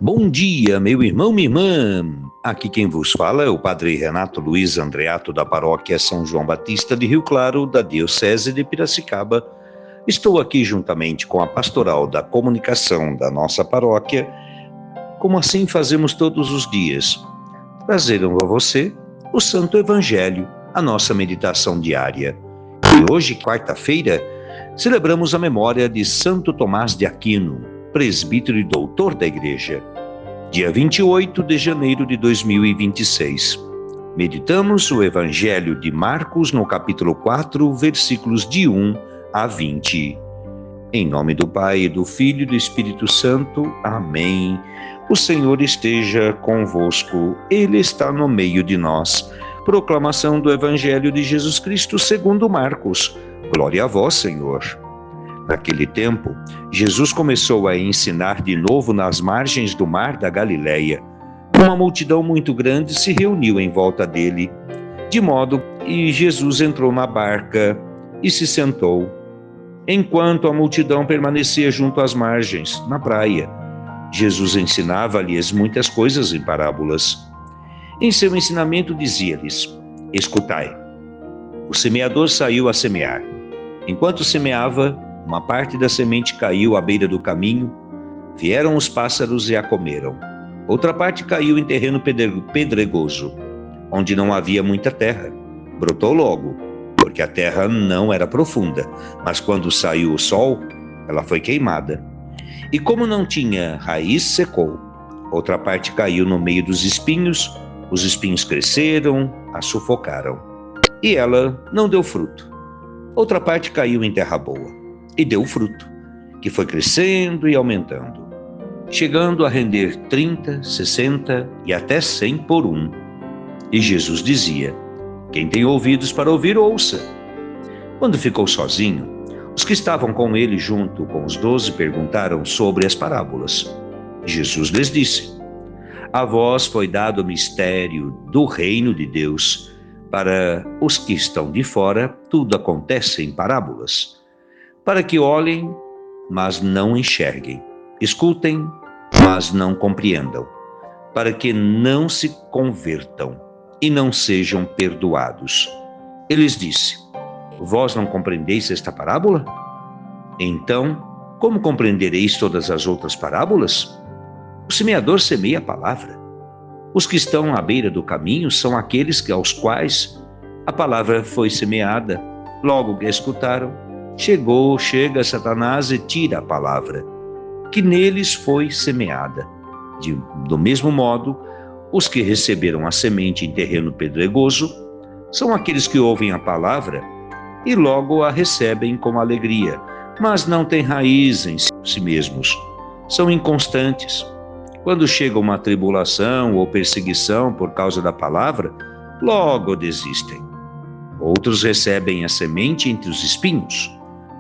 Bom dia, meu irmão, minha irmã. Aqui quem vos fala é o Padre Renato Luiz Andreato, da paróquia São João Batista de Rio Claro, da Diocese de Piracicaba. Estou aqui juntamente com a pastoral da comunicação da nossa paróquia, como assim fazemos todos os dias, trazendo a você o Santo Evangelho, a nossa meditação diária. E hoje, quarta-feira, celebramos a memória de Santo Tomás de Aquino, presbítero e doutor da Igreja. Dia 28 de janeiro de 2026. Meditamos o Evangelho de Marcos no capítulo 4, versículos de 1 a 20. Em nome do Pai, do Filho e do Espírito Santo. Amém. O Senhor esteja convosco, Ele está no meio de nós. Proclamação do Evangelho de Jesus Cristo segundo Marcos. Glória a vós, Senhor. Naquele tempo, Jesus começou a ensinar de novo nas margens do mar da Galileia. Uma multidão muito grande se reuniu em volta dele, de modo que Jesus entrou na barca e se sentou, enquanto a multidão permanecia junto às margens, na praia. Jesus ensinava-lhes muitas coisas em parábolas. Em seu ensinamento dizia-lhes: escutai, o semeador saiu a semear. Enquanto semeava, uma parte da semente caiu à beira do caminho, vieram os pássaros e a comeram. Outra parte caiu em terreno pedregoso, onde não havia muita terra. Brotou logo, porque a terra não era profunda, mas quando saiu o sol, ela foi queimada. E como não tinha raiz, secou. Outra parte caiu no meio dos espinhos, os espinhos cresceram, a sufocaram. E ela não deu fruto. Outra parte caiu em terra boa e deu fruto, que foi crescendo e aumentando, chegando a render 30, 60 e até 100 por um. E Jesus dizia: quem tem ouvidos para ouvir, ouça. Quando ficou sozinho, os que estavam com ele junto com os 12 perguntaram sobre as parábolas. Jesus lhes disse: a vós foi dado o mistério do reino de Deus. Para os que estão de fora, tudo acontece em parábolas, para que olhem, mas não enxerguem, escutem, mas não compreendam, para que não se convertam e não sejam perdoados. Ele lhes disse: vós não compreendeis esta parábola? Então, como compreendereis todas as outras parábolas? O semeador semeia a palavra. Os que estão à beira do caminho são aqueles aos quais a palavra foi semeada. Logo que escutaram, chega Satanás e tira a palavra que neles foi semeada. Do mesmo modo, os que receberam a semente em terreno pedregoso são aqueles que ouvem a palavra e logo a recebem com alegria, mas não têm raiz em si mesmos. São inconstantes. Quando chega uma tribulação ou perseguição por causa da palavra, logo desistem. Outros recebem a semente entre os espinhos.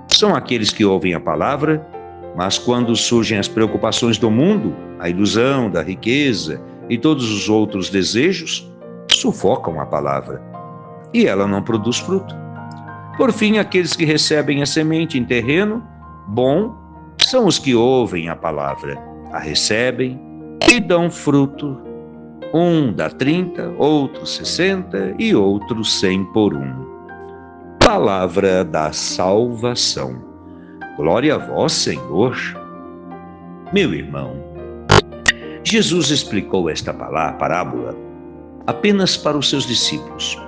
São aqueles que ouvem a palavra, mas quando surgem as preocupações do mundo, a ilusão da riqueza e todos os outros desejos, sufocam a palavra e ela não produz fruto. Por fim, aqueles que recebem a semente em terreno bom são os que ouvem a palavra, a recebem e dão fruto. Um dá 30, outro 60 e outro 100 por um. Palavra da salvação. Glória a vós, Senhor. Meu irmão, Jesus explicou esta parábola apenas para os seus discípulos,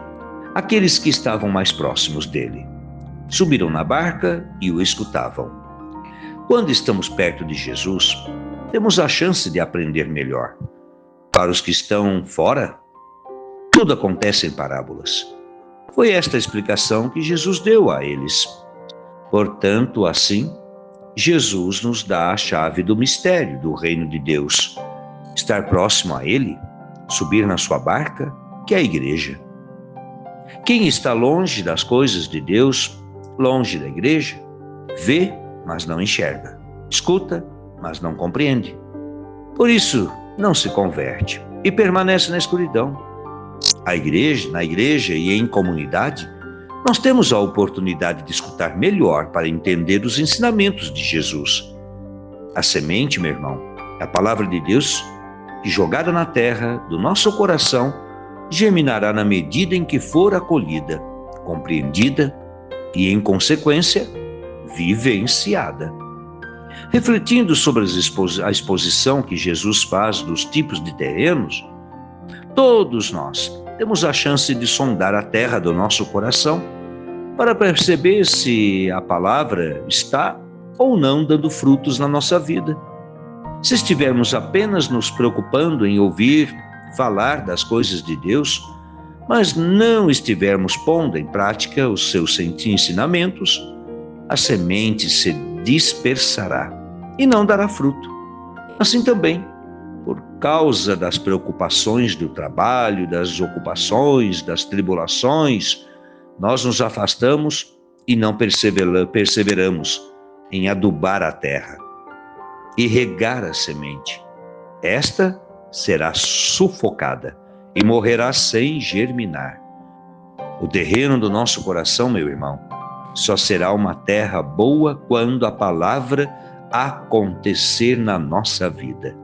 aqueles que estavam mais próximos dele. Subiram na barca e o escutavam. Quando estamos perto de Jesus, temos a chance de aprender melhor. Para os que estão fora, tudo acontece em parábolas. Foi esta a explicação que Jesus deu a eles. Portanto, assim, Jesus nos dá a chave do mistério do reino de Deus. Estar próximo a Ele, subir na sua barca, que é a igreja. Quem está longe das coisas de Deus, longe da igreja, vê, mas não enxerga. Escuta, mas não compreende. Por isso, não se converte e permanece na escuridão. Na igreja e em comunidade, nós temos a oportunidade de escutar melhor para entender os ensinamentos de Jesus. A semente, meu irmão, A palavra de Deus, que jogada na terra do nosso coração, germinará na medida em que for acolhida, compreendida e, em consequência, vivenciada. Refletindo sobre a exposição que Jesus faz dos tipos de terrenos, todos nós temos a chance de sondar a terra do nosso coração para perceber se a palavra está ou não dando frutos na nossa vida. Se estivermos apenas nos preocupando em ouvir falar das coisas de Deus, mas não estivermos pondo em prática os seus ensinamentos, a semente se dispersará e não dará fruto. Assim também, por causa das preocupações do trabalho, das ocupações, das tribulações, nós nos afastamos e não perseveramos em adubar a terra e regar a semente. Esta será sufocada e morrerá sem germinar. O terreno do nosso coração, meu irmão, só será uma terra boa quando a palavra acontecer na nossa vida.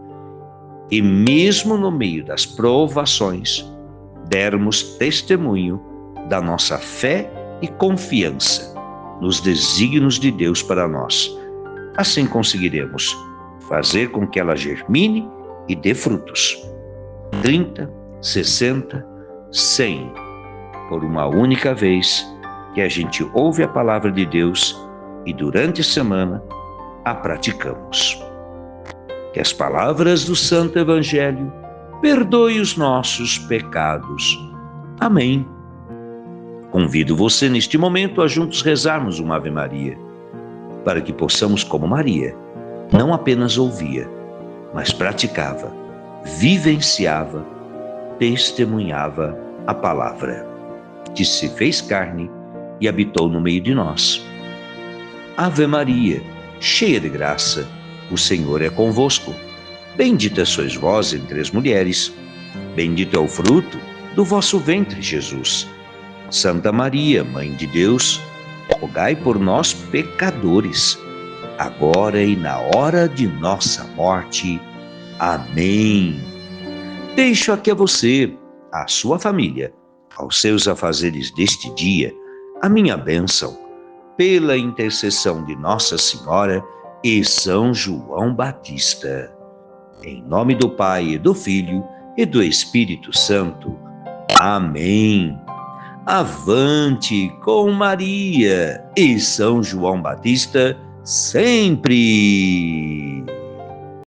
E mesmo no meio das provações, dermos testemunho da nossa fé e confiança nos desígnios de Deus para nós. Assim conseguiremos fazer com que ela germine e dê frutos. 30, 60, 100, por uma única vez que a gente ouve a palavra de Deus e durante a semana a praticamos. Que as palavras do Santo Evangelho perdoem os nossos pecados. Amém. Convido você neste momento a juntos rezarmos uma Ave Maria, para que possamos, como Maria, não apenas ouvia, mas praticava, vivenciava, testemunhava a palavra, que se fez carne e habitou no meio de nós. Ave Maria, cheia de graça, o Senhor é convosco. Bendita sois vós entre as mulheres, bendito é o fruto do vosso ventre, Jesus. Santa Maria, Mãe de Deus, rogai por nós, pecadores, agora e na hora de nossa morte. Amém. Deixo aqui a você, à sua família, aos seus afazeres deste dia, a minha bênção, pela intercessão de Nossa Senhora e São João Batista. Em nome do Pai, e do Filho, e do Espírito Santo. Amém. Avante com Maria e São João Batista sempre!